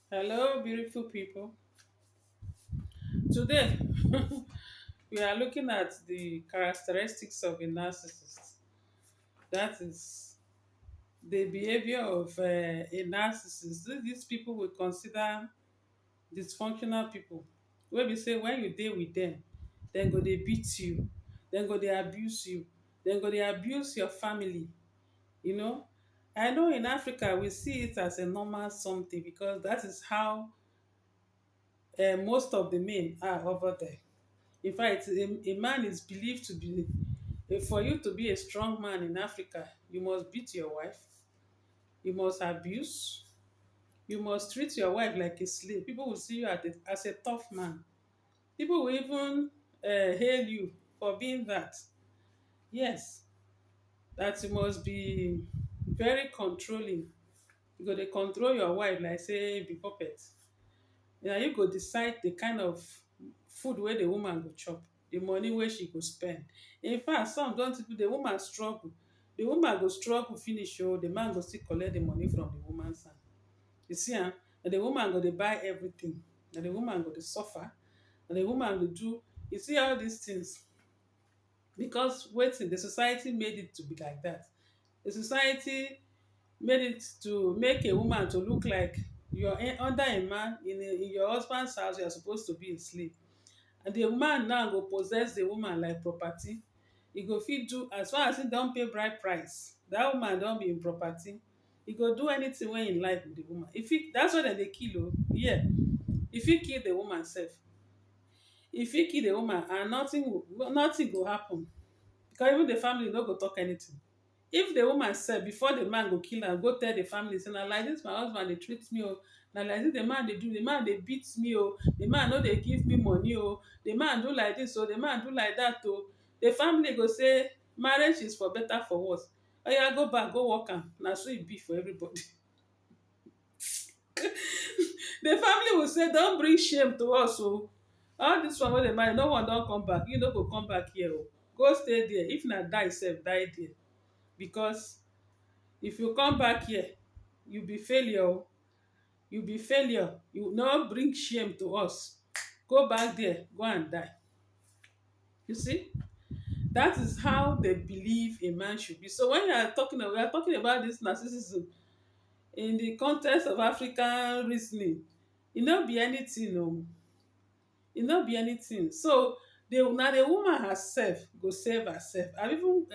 Hello, beautiful people. Today, we are looking at the characteristics of a narcissist. That is the behavior of a narcissist. These people we consider dysfunctional people. Where we say when you deal with them, then go they beat you, then go they abuse you, then go they abuse your family. You know, I know in Africa we see it as a normal something because that is how most of the men are over there. In fact, a man is believed to be, for you to be a strong man in Africa, you must beat your wife, you must abuse, you must treat your wife like a slave. People will see you as a tough man. People will even hail you for being that. Yes, that you must be very controlling. You go to control your wife like say be puppet. You go decide the kind of food wey the woman go chop, the money wey she go spend. In fact, some don even the woman struggle, the woman go struggle finish the man go still collect the money from the woman's hand. You see am, na the woman go dey buy everything, na the woman go dey suffer, na the woman go do. You see all these things because wetin the society made it to be like that. The society made it to make a woman to look like you're under a man in your husband's house. You're supposed to be a slave, and the man now go possess the woman like property. He go fit do as far as he don pay bride price, that woman don be im property. He go do anything wey im like with the woman. That's why dem dey kill yeah. If he kill the woman sef, if he kill the woman and nothing go happen because even the family no go talk anything. If the woman sef before the man go kill am go tell the family say na like this my husband dey treat me na like this the man dey do, the man dey beat me the man no dey give me money the man do like this the man do like that the family go say marriage is for better for worse. Oya go back go work am, na so e be for everybody. The family will say don bring shame to us all this one wey dey marry no one don come back, you no go come back here go stay there, if na die sef die there. Because if you come back here you be failure you be failure, you no bring shame to us, go back there go and die. You see, that is how they believe a man should be. So when we are talking about this narcissism in the context of African reasoning, e no be anything e no be anything. So na the woman herself go save herself. I even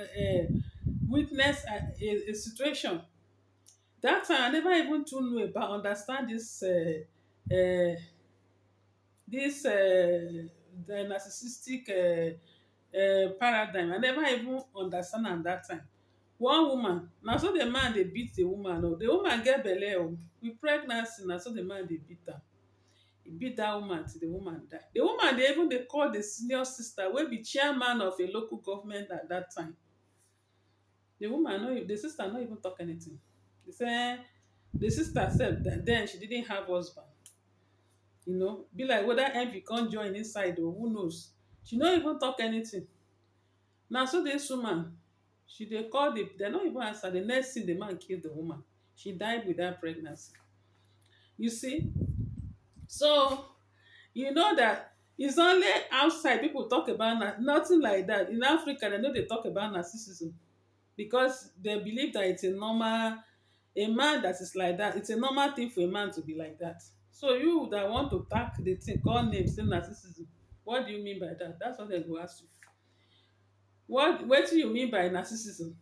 witness a situation that time. I never even too know about understand the narcissistic paradigm. I never even understand am that time. One woman, na so the man dey beat the woman the woman get belle with pregnancy, na so the man dey beat am. He beat that woman till the woman die. The woman dey even dey call the senior sister wey be chairman of a local government at that time. The sister no even talk anything. They say the sister said that then she didn't have husband. Be like whether envy come join inside who knows. She no even talk anything. Na so this woman, she dey call they no even answer. The next thing the man kill the woman. She died with that pregnancy. You see? So you know that it's only outside people talk about nothing like that. In Africa, they know they talk about narcissism because they believe that it's a normal, a man that is like that, it's a normal thing for a man to be like that. So you that want to tack the thing, call name, say narcissism, what do you mean by that? That's what they go ask you. What do you mean by narcissism?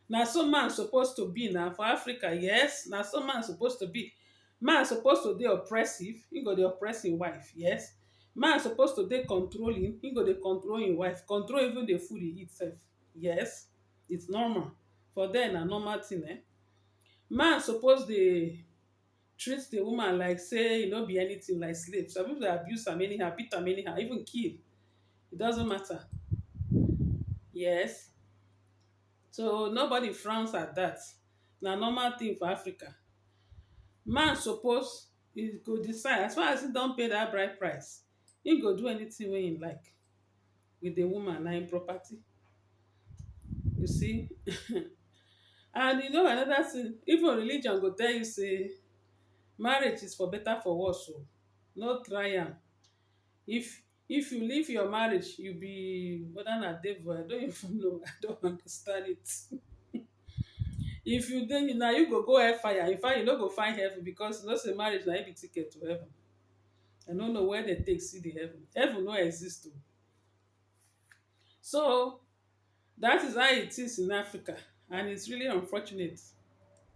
Na so man supposed to be now for Africa, yes. Na so man supposed to be. Man supposed to dey oppressive, he go dey oppress him wife, yes. Man supposed to dey controlling, he go dey control him wife, control even the food he eat sef, yes. It's normal for them, na normal thing man suppose dey treat the woman like say e no be anything, like slave. Some people dey abuse am anyhow, beat am anyhow, even kill. It doesn't matter, yes. So nobody frowns at that. Na normal thing for Africa. Man suppose he go decide as far as he don pay that bride price, he go do anything wey he like with the woman, na him property. You see. And another thing, even religion go tell you say Marriage is for better for worse o. No try am. If you leave your marriage, you be whether na devil, I don't even know. I don't understand it. If you dey na you go hellfire. In fact, you no go find heaven, because you know say marriage na im be ticket to heaven. I no know where dem take see the heaven. Heaven no exist o. So that is how it is in Africa, and it's really unfortunate.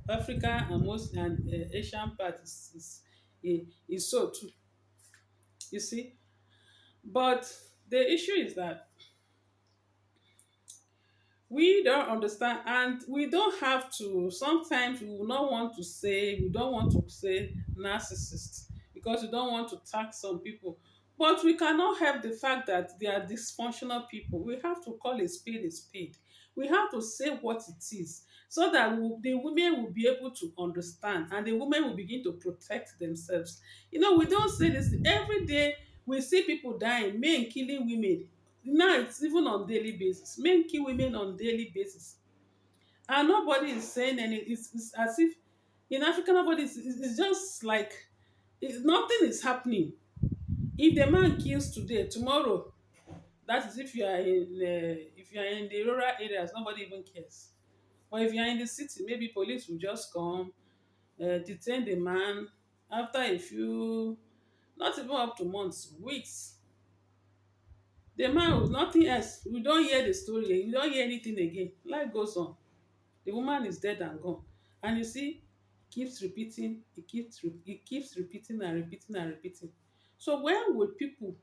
Africa and most and Asian part is so too. You see, but the issue is that we don't understand, and we don't have to. Sometimes we will not want to say, we don't want to say narcissist, because we don't want to tax some people, but we cannot help the fact that they are dysfunctional people. We have to call a spade a spade. We have to say what it is, so that the women will be able to understand, and the women will begin to protect themselves. We don't say this every day. We see people dying, men killing women. Now it's even on daily basis. Men kill women on daily basis, and nobody is saying any. It's as if in Africa, nobody is. It's just like nothing is happening. If the man kills today, tomorrow, that is if you are in the rural areas, nobody even cares. But if you are in the city, maybe police will just come, detain the man. After a few, not even up to months, weeks, the man with nothing else. We don't hear the story. We don't hear anything again. Life goes on. The woman is dead and gone. And you see, keeps repeating, it keeps repeating and repeating and repeating. So when will people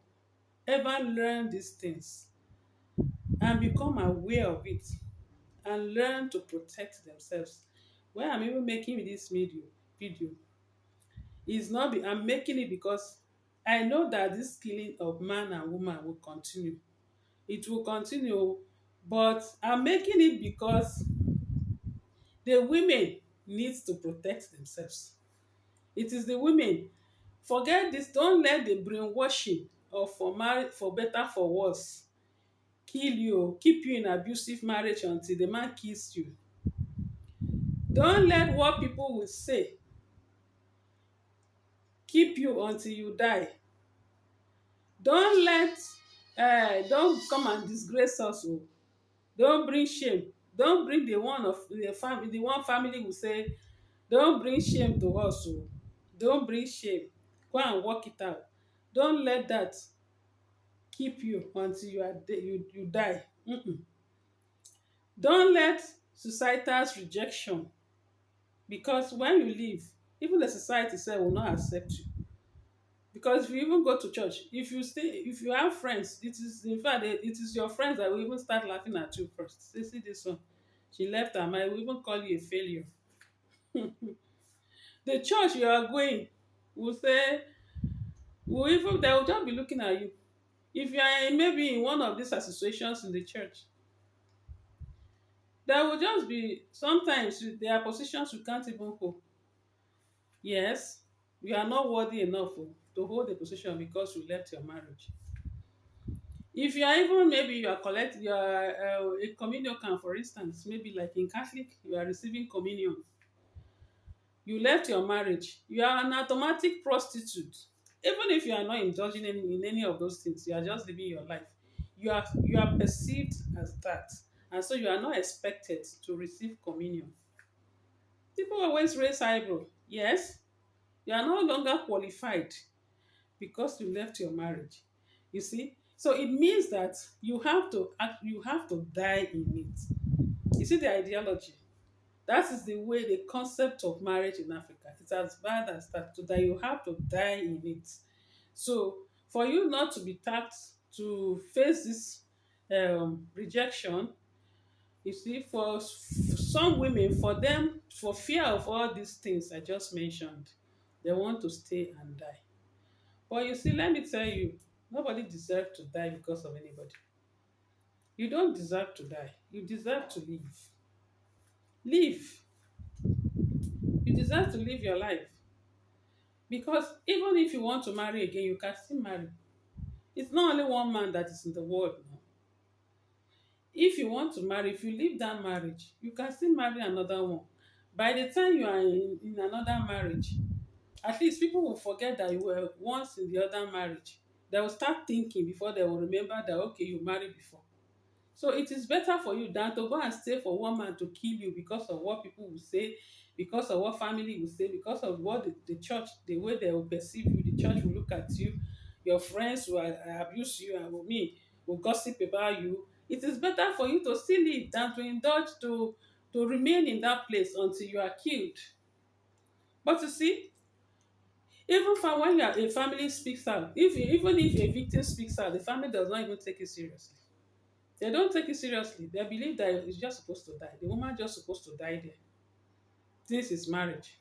ever learn these things and become aware of it and learn to protect themselves? When I'm even making this video is not be I'm making it because I know that this killing of man and woman will continue. It will continue, but I'm making it because the women need to protect themselves. It is the women. Forget this. Don't let the brainwashing of for marriage, for better for worse, kill you, keep you in abusive marriage until the man kills you. Don't let what people will say keep you until you die. Don't come and disgrace us. Oh. Don't bring shame. Don't bring the one of the family. The one family will say, don't bring shame to us. Oh. Don't bring shame. Go and work it out. Don't let that keep you until you die. Mm-mm. Don't let societal's rejection, because when you leave, even the society sef will not accept you. Because if you even go to church, if you have friends, it is in fact it is your friends that will even start laughing at you first. Say, see this one, she left her mind, will even call you a failure. The church you are going will say, will even they will just be looking at you. If you are maybe in one of these associations in the church, there will just be sometimes there are positions you can't even hold. Yes, you are not worthy enough to hold a position because you left your marriage. If you are even maybe you are a communion, for instance, maybe like in Catholic, you are receiving communion. You left your marriage, you are an automatic prostitute. Even if you are not indulging in any of those things, you are just living your life. You are perceived as that, and so you are not expected to receive communion. People always raise eyebrow. Yes, you are no longer qualified because you left your marriage. You see, so it means that you have to die in it. You see the ideology. That is the way the concept of marriage in Africa. It's as bad as that. So that you have to die in it. So for you not to be taxed to face this rejection, you see, for some women, for them, for fear of all these things I just mentioned, they want to stay and die. But you see, let me tell you, nobody deserves to die because of anybody. You don't deserve to die. You deserve to live. Live. You deserve to live your life. Because even if you want to marry again, you can still marry. It's not only one man that is in the world now. If you want to marry, if you leave that marriage, you can still marry another one. By the time you are in another marriage, At least people will forget that you were once in the other marriage. They will start thinking before they will remember that, okay, you married before. So it is better for you than to go and stay for one man to kill you because of what people will say, because of what family will say, because of what the church, the way they will perceive you, the church will look at you, your friends will abuse you, and will gossip about you. It is better for you to still live than to indulge to remain in that place until you are killed. But you see, even for when a family speaks out, even if a victim speaks out, the family does not even take it seriously. They don't take it seriously. They believe that it's just supposed to die. The woman just supposed to die there. This is marriage.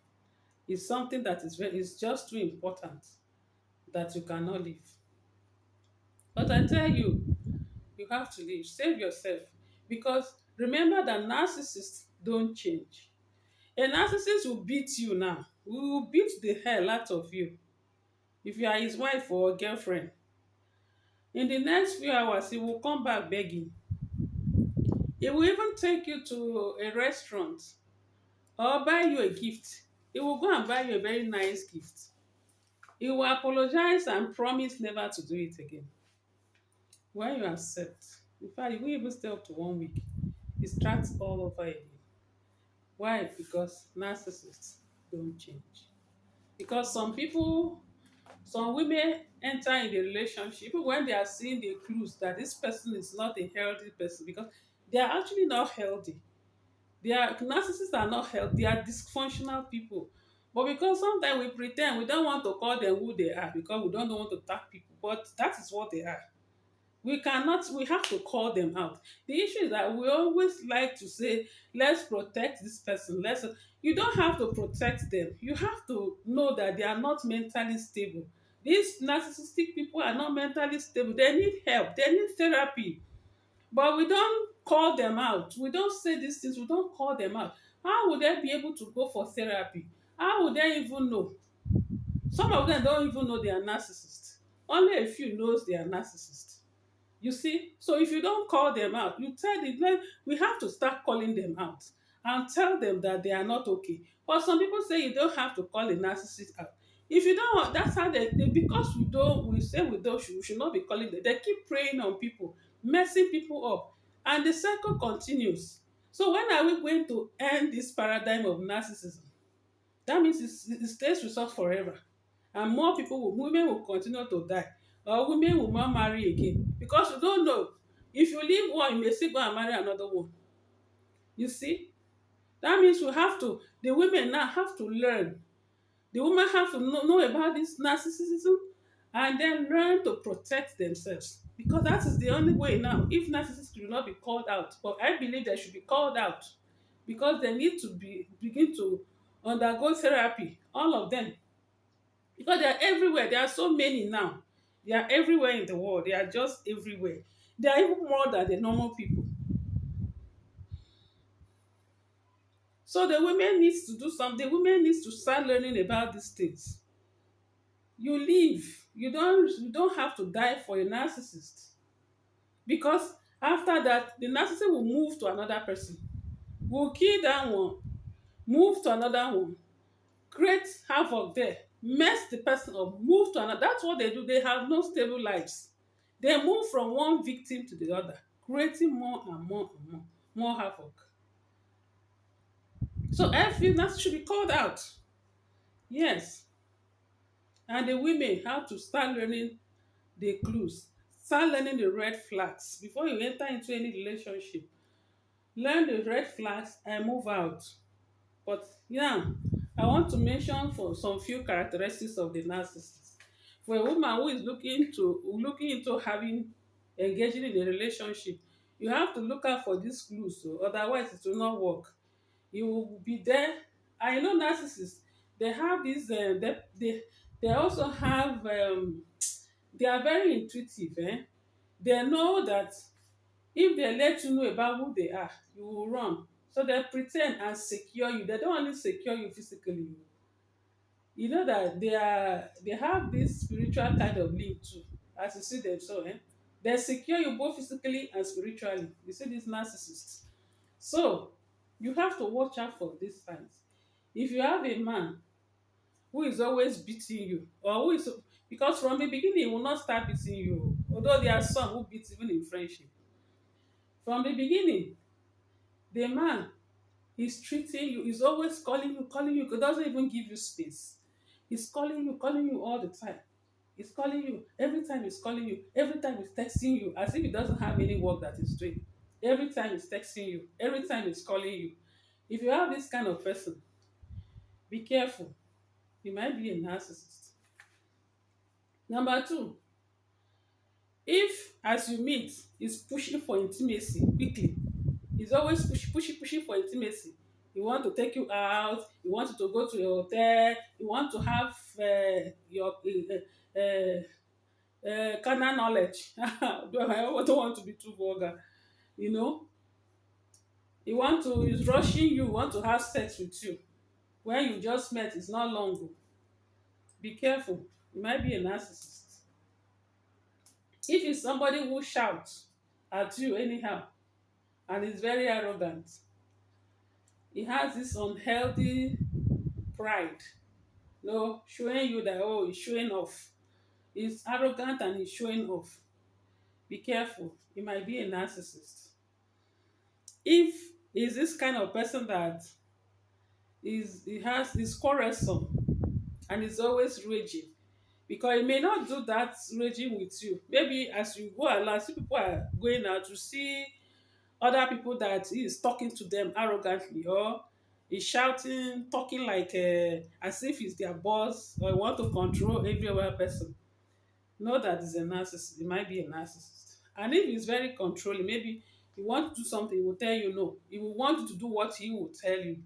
It's something that is just too important that you cannot leave. But I tell you, you have to leave. Save yourself. Because remember that narcissists don't change. A narcissist will beat you now. He will beat the hell out of you. If you are his wife or girlfriend, in the next few hours, he will come back begging. He will even take you to a restaurant or buy you a gift. He will go and buy you a very nice gift. He will apologize and promise never to do it again. When you accept, in fact, you won't even stay up to 1 week. It starts all over again. Why? Because narcissists don't change. Because some women enter in the relationship even when they are seeing the clues that this person is not a healthy person because they are actually not healthy. Narcissists are not healthy, they are dysfunctional people. But because sometimes we pretend we don't want to call them who they are because we don't want to attack people, but that is what they are. We have to call them out. The issue is that we always like to say, let's protect this person. You don't have to protect them. You have to know that they are not mentally stable. These narcissistic people are not mentally stable. They need help. They need therapy. But we don't call them out. We don't say these things. We don't call them out. How would they be able to go for therapy? How would they even know? Some of them don't even know they are narcissists. Only a few knows they are narcissists. You see? So if you don't call them out, you tell them, like, we have to start calling them out and tell them that they are not okay. But some people say you don't have to call a narcissist out. If you don't want, that's how because we say we should not be calling them. They keep preying on people, messing people up, and the cycle continues. So when are we going to end this paradigm of narcissism? That means it stays with us forever. And women will continue to die. Or women will not marry again. Because you don't know. If you leave one, you may still go and marry another one. You see? That means the women now have to learn. The women have to know about this narcissism and then learn to protect themselves. Because that is the only way now. If narcissists will not be called out, but I believe they should be called out because they need to begin to undergo therapy, all of them, because they are everywhere. There are so many now. They are everywhere in the world. They are just everywhere. They are even more than the normal people. So the women needs to do something. The women needs to start learning about these things. You live. You don't have to die for a narcissist, because after that the narcissist will move to another person, will kill that one, move to another one, create havoc there, mess the person up, move to another. That's what they do. They have no stable lives. They move from one victim to the other, creating more and more and more havoc. So I feel that should be called out. Yes. And the women have to start learning the clues, start learning the red flags before you enter into any relationship. Learn the red flags and move out. But yeah, I want to mention for some few characteristics of the narcissist. For a woman who is looking into having engaging in a relationship, you have to look out for these clues, so otherwise it will not work. You will be there. I know narcissists. They have this. They also have. They are very intuitive. They know that if they let you know about who they are, you will run. So they pretend and secure you. They don't only secure you physically. You know that they have this spiritual kind of link too, as you see them. So they secure you both physically and spiritually. You see these narcissists. So you have to watch out for these signs. If you have a man who is always beating you, or who is, because from the beginning he will not start beating you, although there are some who beat even in friendship. From the beginning, the man is treating you, he's always calling you, he doesn't even give you space. He's calling you all the time. He's calling you every time, he's calling you every time, he's texting you as if he doesn't have any work that he's doing. Every time he's texting you, every time he's calling you. If you have this kind of person, be careful. He might be a narcissist. Number two, if as you meet, he's pushing for intimacy quickly. He's always pushing for intimacy. He want to take you out. He wants you to go to your hotel. He want to have your carnal knowledge. I don't want to be too vulgar. You know, he's rushing you. Want to have sex with you when you just met. It's not long ago. Be careful. He might be a narcissist. If it's somebody who shouts at you anyhow and is very arrogant, he has this unhealthy pride, showing you that, oh, he's showing off. He's arrogant and he's showing off. Be careful. He might be a narcissist. If he's this kind of person that is quarrelsome and is always raging, because he may not do that raging with you. Maybe as you go along, see people are going out to see other people that he is talking to them arrogantly, or he's shouting, talking like as if he's their boss, or he want to control every other person. Know that he's a narcissist. He might be a narcissist. And if he's very controlling, maybe he want to do something, he will tell you no. He will want you to do what he will tell you.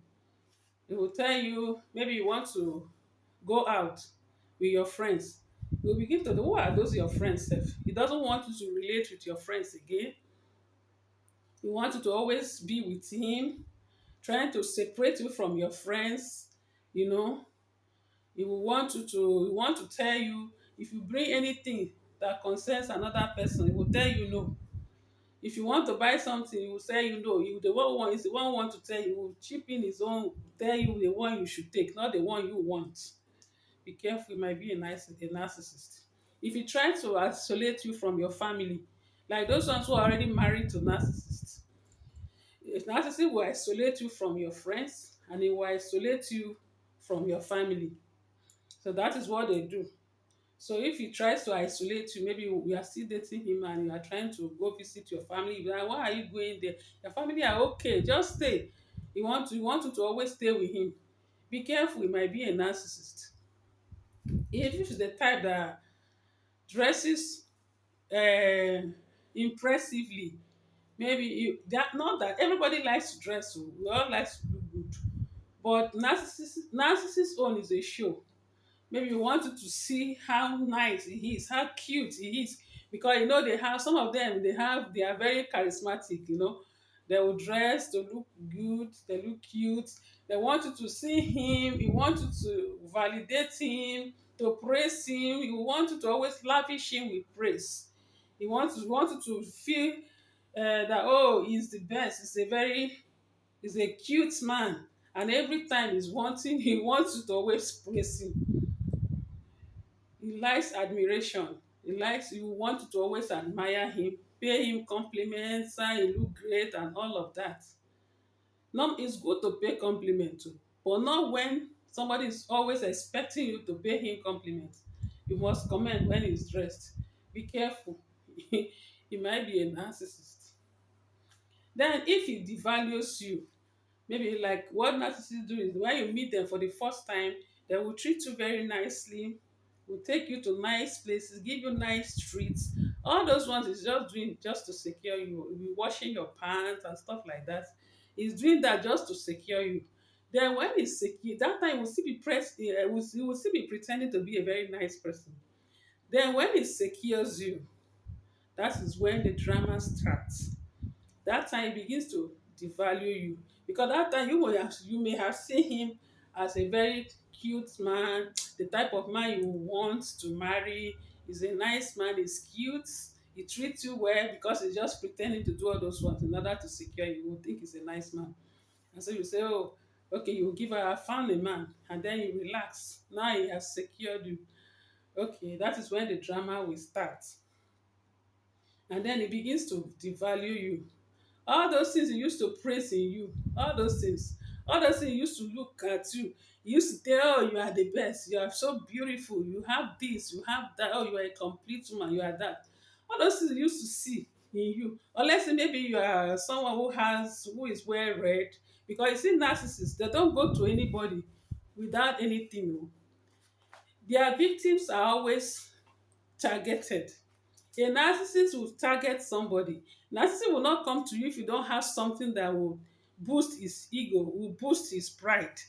He will tell you, maybe you want to go out with your friends. He will begin to know, who are those your friends, sef? He doesn't want you to relate with your friends again. He wants you to always be with him, trying to separate you from your friends. You know, he want to tell you, if you bring anything that concerns another person, he will tell you no. If you want to buy something, he will say you no. You the one is the one who want to tell you, he will chip in his own, tell you the one you should take, not the one you want. Be careful. He might be a narcissist. If he tries to isolate you from your family, like those ones who are already married to narcissists, if narcissist will isolate you from your friends and he will isolate you from your family. So that is what they do. So if he tries to isolate you, maybe you are still dating him and you are trying to go visit your family, you're like, why are you going there? Your family are okay, just stay. You want you to always stay with him. Be careful, he might be a narcissist. If he's the type that dresses impressively, maybe that, not that everybody likes to dress, so we all like to look good, but narcissist own is a show. Maybe you wanted to see how nice he is, how cute he is, because they have some of them. They are very charismatic. They will dress to look good. They look cute. They want you to see him. You want you to validate him, to praise him. You want you to always lavish him with praise. Want you to feel that, oh, he's the best. He's a cute man, and every time he wants you to always praise him. He likes admiration. You want to always admire him, pay him compliments, say he look great and all of that. No, it's good to pay compliment too, but not when somebody is always expecting you to pay him compliments. You must comment when he's dressed. Be careful. He might be a narcissist. Then if he devalues you, maybe like what narcissists do is when you meet them for the first time, they will treat you very nicely, will take you to nice places, give you nice treats. All those ones is just doing just to secure you. He'll be washing your pants and stuff like that. He's doing that just to secure you. Then when he's secure, that time he will still be he will still be pretending to be a very nice person. Then when he secures you, that is when the drama starts. That time he begins to devalue you, because that time you may have seen him as a very cute man, the type of man you want to marry. He's a nice man, he's cute, he treats you well, because he's just pretending to do all those ones in order to secure you. You will think he's a nice man, and so you say, oh, Okay, you give her, I found a man, and then you relax. Now he has secured you. Okay, that is when the drama will start. And then he begins to devalue you. All those things he used to praise in you, all those things he used to look at you. He used to tell, oh, you are the best, you are so beautiful, you have this, you have that, oh, you are a complete woman, you are that. All those things he used to see in you. Unless maybe you are someone who is well read. Because you see, narcissists, they don't go to anybody without anything. Oh. Their victims are always targeted. A narcissist will target somebody. Narcissist will not come to you if you don't have something that will boost his ego, will boost his pride.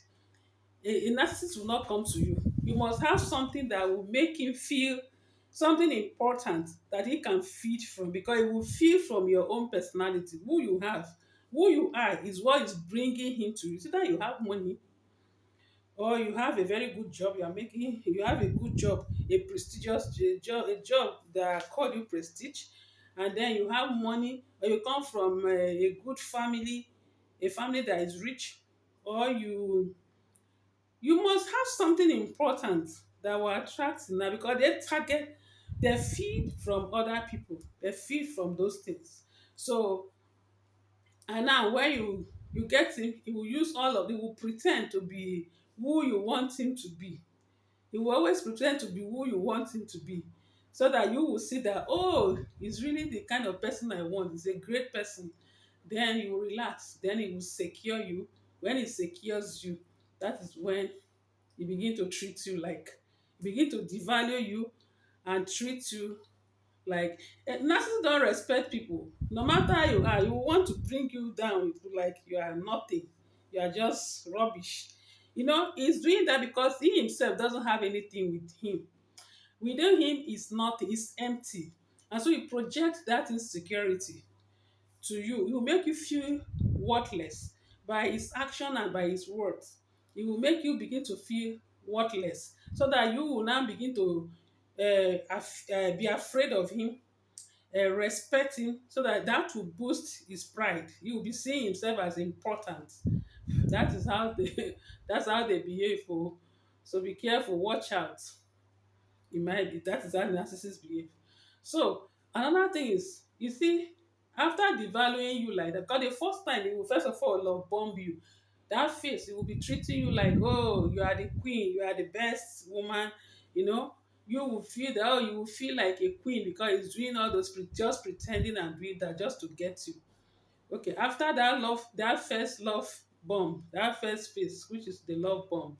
A narcissist will not come to you. You must have something that will make him feel something important that he can feed from, because it will feed from your own personality. Who you have, who you are is what is bringing him to you. See that you have money, or you have a very good job, you have a good job, a prestigious a job that called you prestige, and then you have money, or you come from a good family, a family that is rich, or you must have something important that will attract now, because they feed from other people, they feed from those things. So, and now when you get him, he will use all of it, he will pretend to be who you want him to be. He will always pretend to be who you want him to be, so that you will see that, oh, he's really the kind of person I want, he's a great person. Then you relax, then he will secure you. When he secures you, that is when he begin to treat you like, begin to devalue you and treat you like, narcissists don't respect people. No matter how you are, you want to bring you down like you are nothing. You are just rubbish. He's doing that because he himself doesn't have anything with him. Within him is nothing, is empty. And so he projects that insecurity to you. He will make you feel worthless by his action and by his words. He will make you begin to feel worthless, so that you will now begin to be afraid of him, respect him, so that that will boost his pride. He will be seeing himself as important. That is how they that's how they behave. Oh. So be careful, watch out. It might be that is how narcissists behave. So another thing is, you see, after devaluing you like that, because the first time they will first of all love bomb you. That face, he will be treating you like, oh, you are the queen, you are the best woman, you know. You will feel that, oh, you will feel like a queen, because he's doing all those just pretending and doing that just to get you. Okay, after that love, that first love bomb, that first face, which is the love bomb,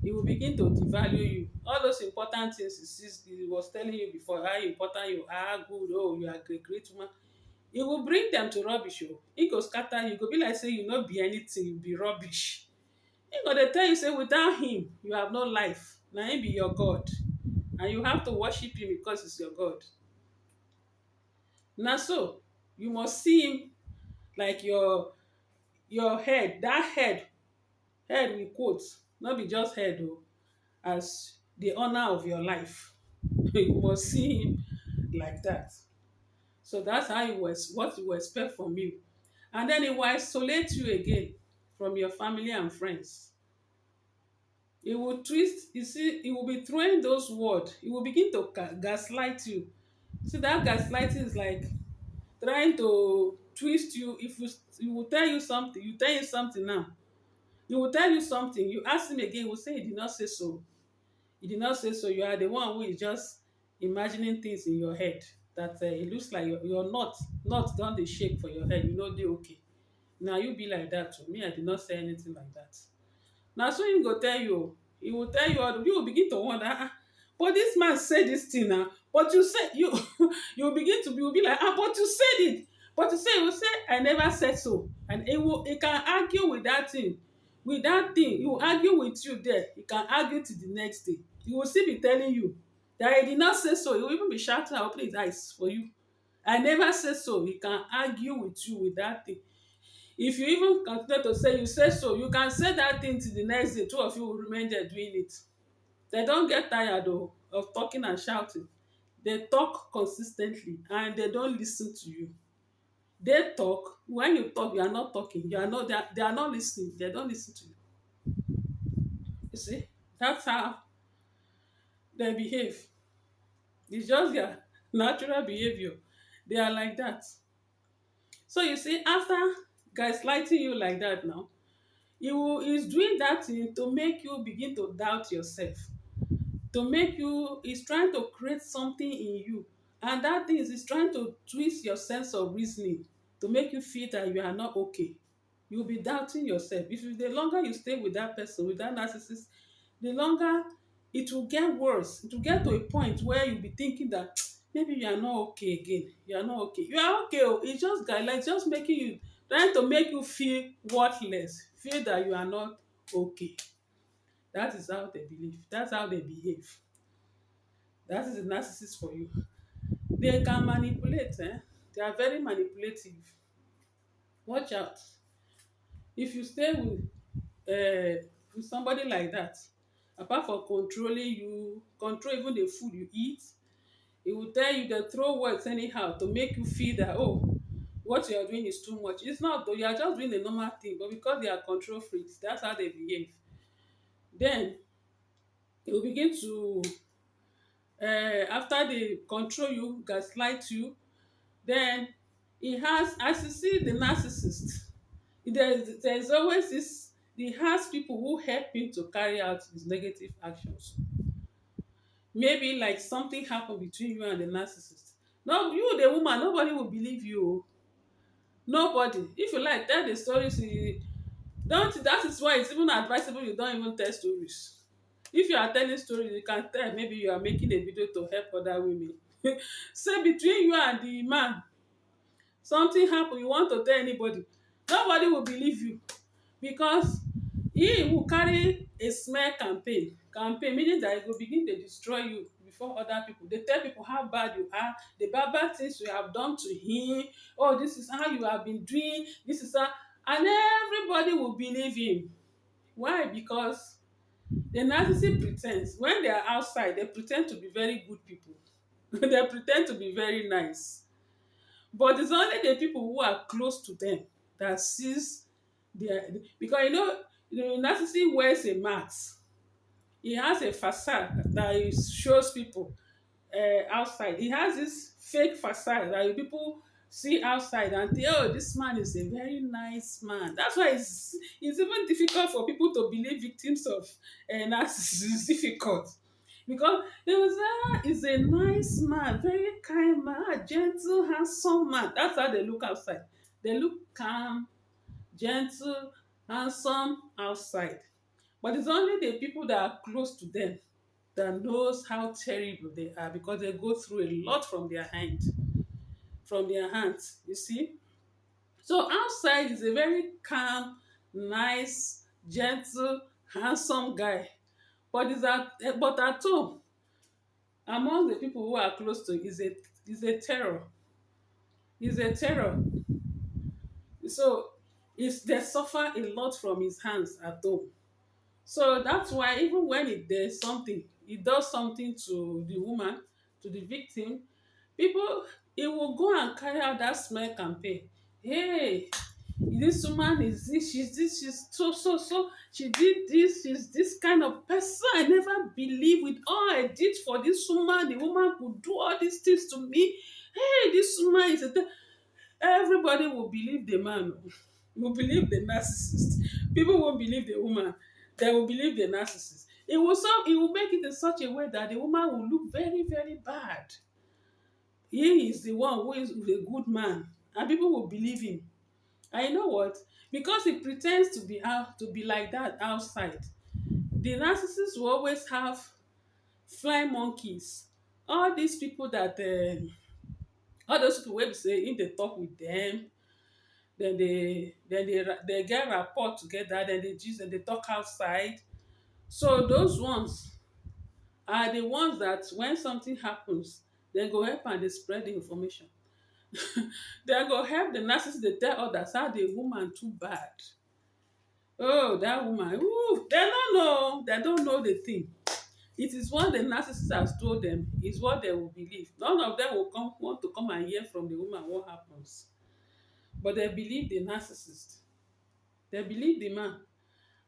he will begin to devalue you. All those important things he was telling you before, how important you are, good, oh, you are a great woman. He will bring them to rubbish. Oh. He go scatter you, go be like say you no be anything, you be rubbish. He go dey tell you say without him, you have no life. Na him be your God. And you have to worship him because he's your God. Na so, you must see him like your head, that head with quote, no be just head o, as the honor of your life. You must see him like that. So that's how you was what you expect from you. And then he will isolate you again from your family and friends. He will twist, you see, he will be throwing those words. He will begin to gaslight you. See, that gaslighting is like trying to twist you. If you will tell you something, you tell you something now. He will tell you something. You ask him again, he will say he did not say so. He did not say so. You are the one who is just imagining things in your head. That it looks like you're not done the shake for your head. You know they okay. Now you be like that to me. I did not say anything like that. Now so he go tell you, he will tell you, you will begin to wonder, but this man said this thing now, but you said you you will begin to be, you will be like, but you said it, but you say, he will say, I never said so. And he can argue with that thing, he will argue with you there, he can argue to the next day, he will still be telling you that he did not say so. He will even be shouting and opening his eyes for you. I never said so. He can argue with you with that thing. If you even continue to say you say so, you can say that thing till the next day, two of you will remain there doing it. They don't get tired though of talking and shouting. They talk consistently and they don't listen to you. They talk, when you talk, you are not talking, you are not, they are not listening, they don't listen to you. You see, that's how they behave. It's just their natural behavior. They are like that. So you see, after gaslighting you like that now, he's doing that thing to make you begin to doubt yourself. To make you, he's trying to create something in you. And that thing is he's trying to twist your sense of reasoning to make you feel that you are not okay. You'll be doubting yourself. If the longer you stay with that person, with that narcissist, the longer it will get worse. It will get to a point where you'll be thinking that maybe you are not okay again. You are not okay. You are okay. Oh. It's just guidelines, just making you, trying to make you feel worthless, feel that you are not okay. That is how they believe. That's how they behave. That is a narcissist for you. They can manipulate. They are very manipulative. Watch out. If you stay with somebody like that, apart from controlling you, control even the food you eat, it will tell you, they throw words anyhow to make you feel that, oh, what you are doing is too much. It's not though, you are just doing a normal thing, but because they are control freaks, that's how they behave. Then they will begin to, after they control you, gaslight you, then he has, as you see the narcissist, there's always this, he has people who help him to carry out his negative actions. Maybe like something happened between you and the narcissist. No, you the woman, nobody will believe you. Oh. Nobody. If you like, tell the stories. Don't. That is why it's even advisable you don't even tell stories. If you are telling stories, you can tell. Maybe you are making a video to help other women. Say between you and the man, something happen, you want to tell anybody, nobody will believe you, because he will carry a smear campaign meaning that he go begin to destroy you before other people. They tell people how bad you are, the bad things you have done to him. Oh, this is how you have been doing, this is how, and everybody will believe him. Why? Because the narcissist pretends, when they are outside, they pretend to be very good people. They pretend to be very nice, but it's only the people who are close to them that sees their, because the narcissist wears a mask. He has a facade that he shows people outside. He has this fake facade that people see outside and think, oh, this man is a very nice man. That's why it's even difficult for people to believe victims of narcissism. It's difficult because they was, is a nice man, very kind man, gentle, handsome man. That's how they look outside. They look calm, gentle, handsome outside. But it's only the people that are close to them that knows how terrible they are, because they go through a lot from their hands, you see. So outside is a very calm, nice, gentle, handsome guy. But at home, among the people who are close to, is a terror. Is a terror. So they suffer a lot from his hands at home. So that's why even when it does something to the woman, to the victim, people, it will go and carry out that smear campaign. Hey, this woman is this, she's so, she did this, she's this kind of person. I never believe with all I did for this woman, the woman could do all these things to me. Hey, this woman is everybody will believe the man, will believe the narcissist. People won't believe the woman, they will believe the narcissist. It will make it in such a way that the woman will look very, very bad. He is the one who is a good man, and people will believe him. And you know what? Because he pretends to be like that outside, the narcissist will always have fly monkeys. All these people that all those people wey be say if they talk with them, then they get rapport together, then they talk outside. So those ones are the ones that when something happens, they go help and they spread the information. They go help the narcissist, they tell others how the woman too bad. Oh, that woman, ooh, they don't know the thing. It is what the narcissist has told them is what they will believe. None of them will want to come and hear from the woman what happens. But they believe the narcissist. They believe the man.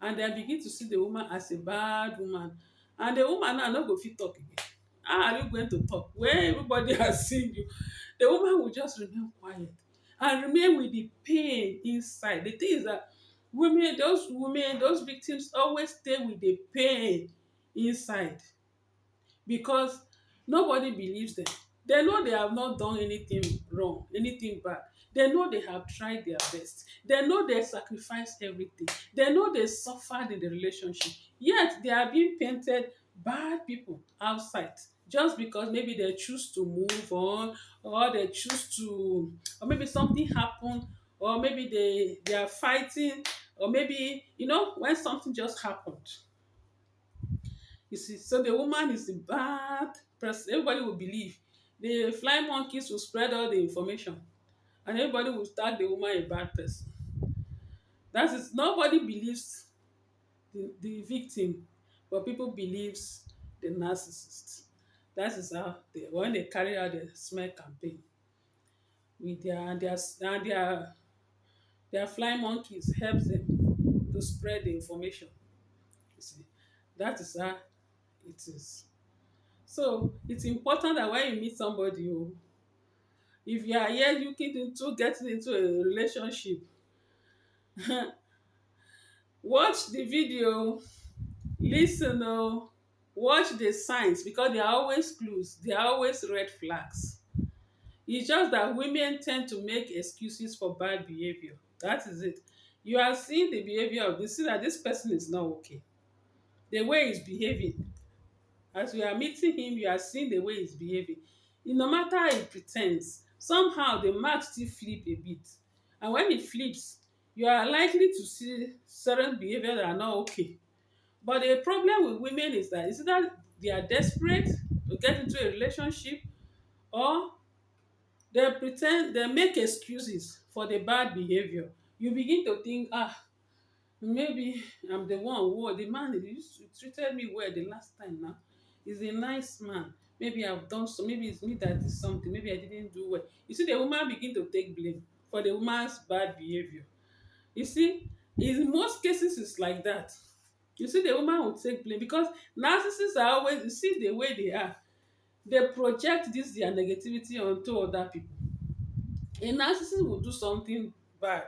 and dem begin to see the woman as a bad woman, and the woman now no go fit talk again. How are you going to talk when everybody has seen you? The woman will just remain quiet and remain with the pain inside. The thing is that women, those victims always stay with the pain inside, because nobody believes them. They know they have not done anything wrong, anything bad. They know they have tried their best. They know they sacrificed everything. They know they suffered in the relationship. Yet they are being painted bad people outside, just because maybe they choose to move on, or they choose to, or maybe something happened, or maybe they are fighting, or maybe, when something just happened. You see, so the woman is the bad person. Everybody will believe. The flying monkeys will spread all the information, and everybody will tag the woman a bad person. That is, nobody believes the victim, but people believes the narcissist. That is how they, when they carry out the smear campaign with their flying monkeys helps them to spread the information. You see, that is how it is. So it's important that when you meet somebody, if you are here looking into getting into a relationship, watch the video, listen, watch the signs, because there are always clues, there are always red flags. It's just that women tend to make excuses for bad behavior. That is it. You are seeing the behavior of this, see that this person is not okay. The way he's behaving, as you are meeting him, you are seeing the way he's behaving. No matter how he pretends, somehow the mark still flip a bit. And when it flips, you are likely to see certain behavior that are not okay. But the problem with women is that it's either they are desperate to get into a relationship, or they pretend, they make excuses for the bad behavior. You begin to think, maybe I'm the one who, the man he treated me well the last time now. He's a nice man. Maybe I've done so. Maybe it's me that did something. Maybe I didn't do well. You see, the woman begin to take blame for the woman's bad behavior. You see, in most cases, it's like that. You see, the woman will take blame because narcissists are always, you see the way they are. They project this their negativity onto other people. A narcissist will do something bad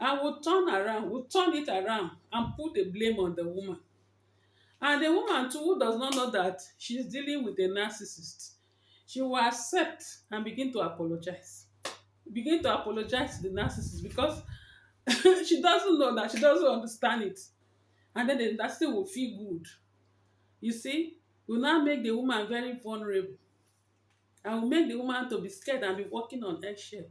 and will turn it around and put the blame on the woman. And the woman too, who does not know that she's dealing with a narcissist, she will accept and begin to apologize. Begin to apologize to the narcissist because she doesn't know that, she doesn't understand it. And then the narcissist will feel good. You see, will now make the woman very vulnerable and will make the woman to be scared and be walking on eggshell.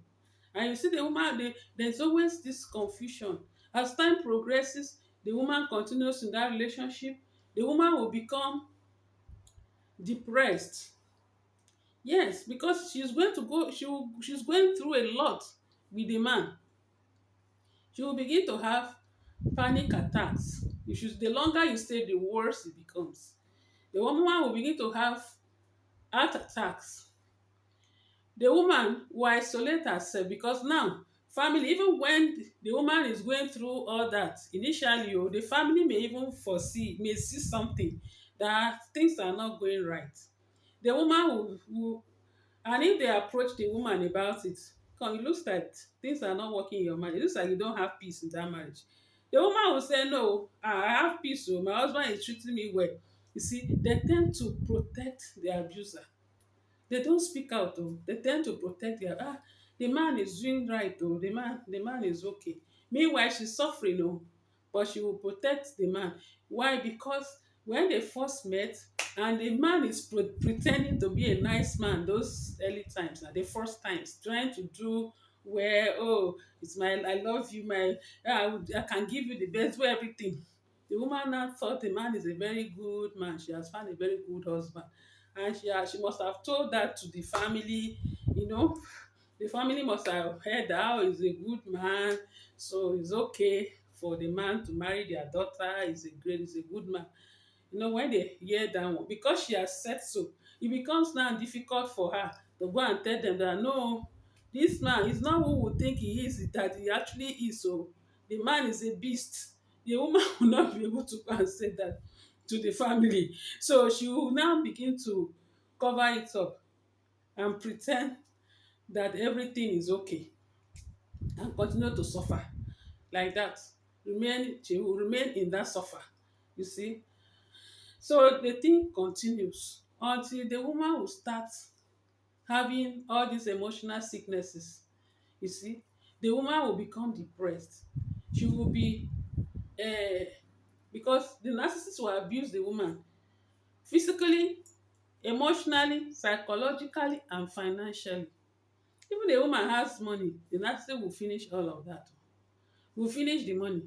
And you see the woman, there's always this confusion. As time progresses, the woman continues in that relationship, the woman will become depressed. Yes, because she's going to go, she's going through a lot with the man. She will begin to have panic attacks. The longer you stay, the worse it becomes. The woman will begin to have heart attacks. The woman will isolate herself because now family, even when the woman is going through all that initially, the family may even may see something, that things are not going right. The woman will, and if they approach the woman about it, come, it looks like things are not working in your marriage, it looks like you don't have peace in that marriage. The woman will say, no, I have peace, so my husband is treating me well. You see, they tend to protect the abuser. They don't speak out though. They tend to protect their, the man is doing right though. The man is okay. Meanwhile, she's suffering, but she will protect the man. Why? Because when they first met, and the man is pretending to be a nice man those early times, the first times, trying to do where, it's my, I love you, my, I can give you the best, do everything. The woman now thought the man is a very good man. She has found a very good husband, and she must have told that to the family. The family must have heard how he's a good man, so it's okay for the man to marry their daughter. He's a good man. When they hear that one, because she has said so, it becomes now difficult for her to go and tell them that no, this man is not who we think he is, that he actually is. So the man is a beast. the woman will not be able to go and say that to the family. So she will now begin to cover it up and pretend that everything is okay and continue to suffer like that. She will remain in that suffer, you see. So the thing continues until the woman will start having all these emotional sicknesses, you see. The woman will become depressed. She will be uh, because the narcissist will abuse the woman physically, emotionally, psychologically, and financially. Even the woman has money, the narcissist will finish all of that. Will finish the money.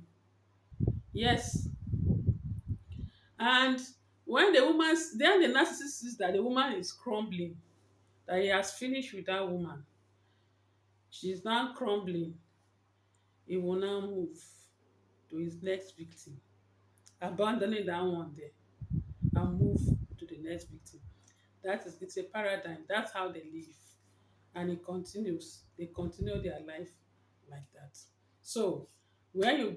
Yes. And when the woman, then the narcissist sees that the woman is crumbling, that he has finished with that woman, she's now crumbling, he will now move to his next victim, abandoning that one there and move to the next victim. That is, it's a paradigm. That's how they live. And it continues. They continue their life like that. So when you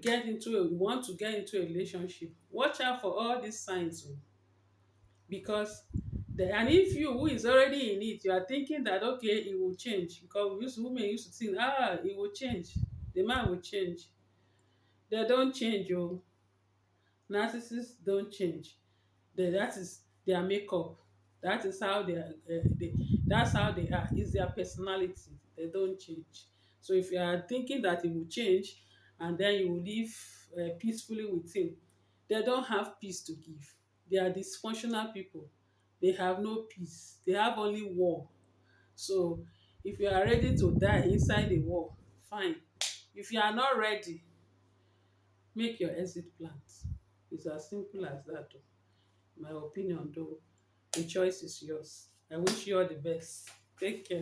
want to get into a relationship, watch out for all these signs. Oh, because and if you who is already in it, you are thinking that okay, it will change, because women used to think, it will change, the man will change. They don't change. Oh, narcissists don't change. That is their makeup. That is how that's how they are. It's their personality. They don't change. So if you are thinking that it will change and then you will live peacefully with him, they don't have peace to give. They are dysfunctional people. They have no peace. They have only war. So if you are ready to die inside the war, fine. If you are not ready, make your exit plans. It's as simple as that. Oh. My opinion, though. The choice is yours. I wish you all the best. Take care.